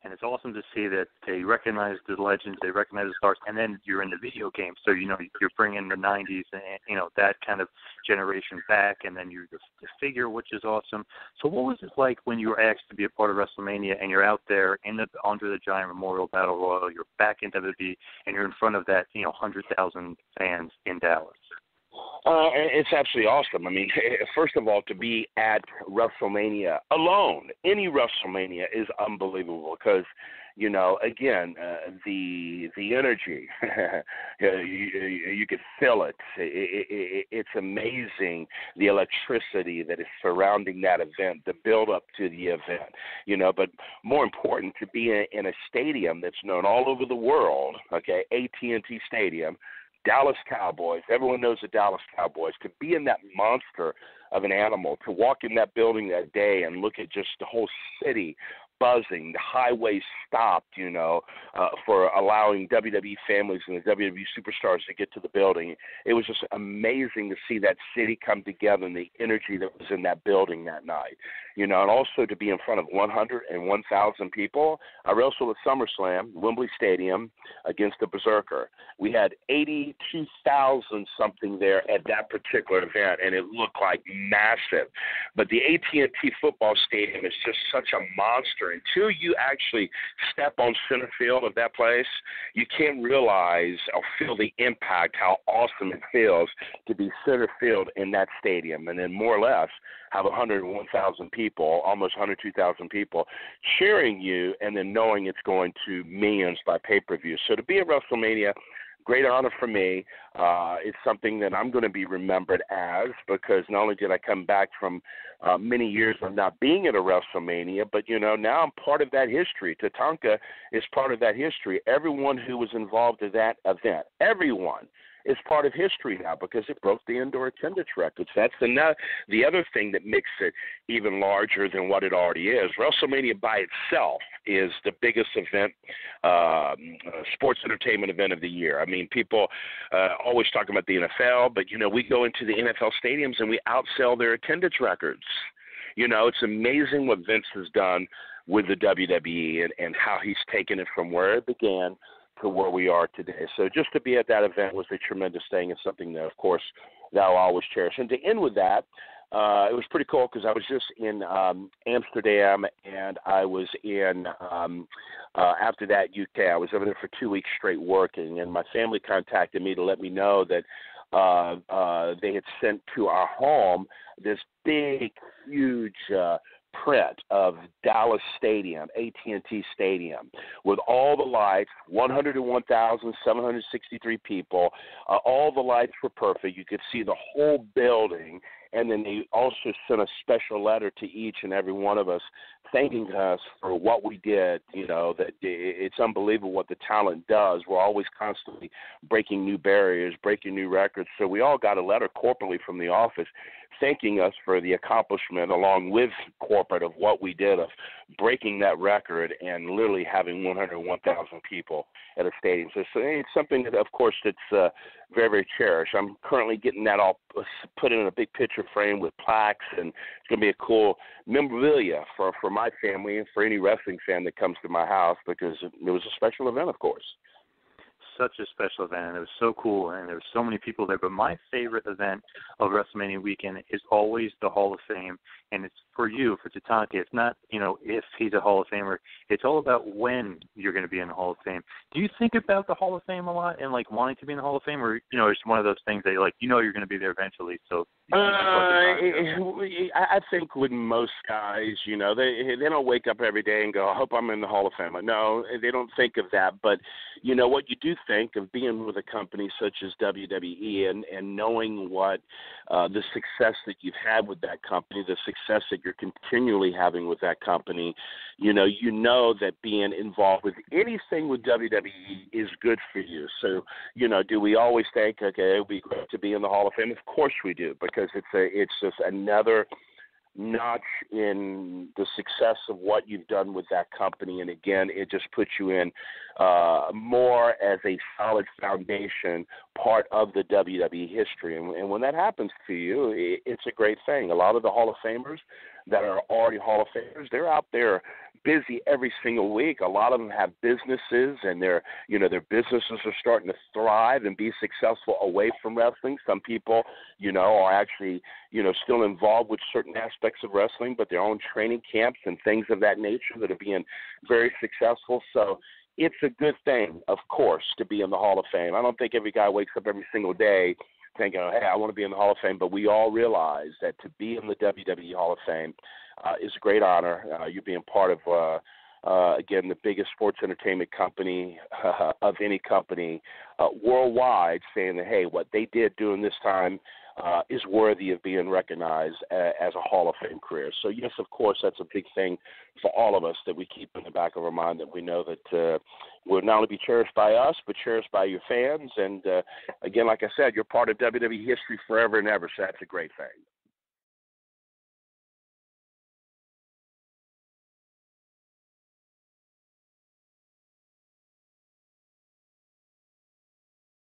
And it's awesome to see that they recognize the legends, they recognize the stars, and then you're in the video game. So, you're bringing the 90s and, that kind of generation back, and then you're the figure, which is awesome. So what was it like when you were asked to be a part of WrestleMania and you're out there under the Giant Memorial Battle Royal, you're back in WWE, and you're in front of that, 100,000 fans in Dallas? It's absolutely awesome. I mean, first of all, to be at WrestleMania alone, any WrestleMania is unbelievable because, again, the energy, you can feel it. It's amazing, the electricity that is surrounding that event, the build-up to the event, but more important, to be in a stadium that's known all over the world, okay, AT&T Stadium, Dallas Cowboys, everyone knows the Dallas Cowboys, to be in that monster of an animal, to walk in that building that day and look at just the whole city buzzing, the highway stopped, for allowing WWE families and the WWE superstars to get to the building. It was just amazing to see that city come together and the energy that was in that building that night, and also to be in front of 101,000 people. I wrestled at SummerSlam, Wembley Stadium, against the Berserker. We had 82,000 something there at that particular event, and it looked like massive. But the AT&T football stadium is just such a monster. Until you actually step on center field of that place, you can't realize or feel the impact, how awesome it feels to be center field in that stadium, and then more or less have 101,000 people, almost 102,000 people cheering you, and then knowing it's going to millions by pay-per-view. So to be at WrestleMania, great honor for me. It's something that I'm going to be remembered as, because not only did I come back from many years of not being at a WrestleMania, but, now I'm part of that history. Tatanka is part of that history. Everyone who was involved in that event, everyone is part of history now because it broke the indoor attendance records. That's the other thing that makes it even larger than what it already is. WrestleMania by itself is the biggest event, sports entertainment event of the year. I mean, people always talk about the NFL, but, we go into the NFL stadiums and we outsell their attendance records. It's amazing what Vince has done with the WWE and how he's taken it from where it began to where we are today. So just to be at that event was a tremendous thing, and something that, of course, that I'll always cherish. And to end with that, it was pretty cool because I was just in Amsterdam, and I was in, after that, UK. I was over there for 2 weeks straight working, and my family contacted me to let me know that they had sent to our home this big, huge print of Dallas Stadium, AT&T Stadium, with all the lights, 101,763 people. All the lights were perfect. You could see the whole building. And then they also sent a special letter to each and every one of us thanking us for what we did. That it's unbelievable what the talent does. We're always constantly breaking new barriers, breaking new records. So we all got a letter corporately from the office thanking us for the accomplishment, along with corporate, of what we did of breaking that record and literally having 101,000 people at a stadium. So it's something that, of course, that's very, very cherished. I'm currently getting that all put in a big picture frame with plaques, and it's going to be a cool memorabilia for my family and for any wrestling fan that comes to my house, because it was a special event, of course. Such a special event, and it was so cool, and there were so many people there. But my favorite event of WrestleMania weekend is always the Hall of Fame, and it's for you, for Tatanka. It's not, if he's a Hall of Famer. It's all about when you're going to be in the Hall of Fame. Do you think about the Hall of Fame a lot and, wanting to be in the Hall of Fame, or, it's one of those things that, you're going to be there eventually, so... I think with most guys, they don't wake up every day and go, I hope I'm in the Hall of Fame. No, they don't think of that. But, what you do think of being with a company such as WWE and knowing what the success that you've had with that company, the success that you're continually having with that company, you know that being involved with anything with WWE is good for you. So, do we always think, okay, it would be great to be in the Hall of Fame? Of course we do, because it's just another notch in the success of what you've done with that company. And again, it just puts you in more as a solid foundation part of the WWE history. And when that happens to you, it's a great thing. A lot of the Hall of Famers, that are already Hall of Famers, they're out there busy every single week. A lot of them have businesses, and their businesses are starting to thrive and be successful away from wrestling. Some people, are actually, still involved with certain aspects of wrestling, but their own training camps and things of that nature that are being very successful. So it's a good thing, of course, to be in the Hall of Fame. I don't think every guy wakes up every single day thinking, hey, I want to be in the Hall of Fame, but we all realize that to be in the WWE Hall of Fame is a great honor. You're being part of, again, the biggest sports entertainment company of any company worldwide, saying that, hey, what they did during this time is worthy of being recognized as a Hall of Fame career. So, yes, of course, that's a big thing for all of us that we keep in the back of our mind, that we know that will not only be cherished by us, but cherished by your fans. And, again, like I said, you're part of WWE history forever and ever, so that's a great thing.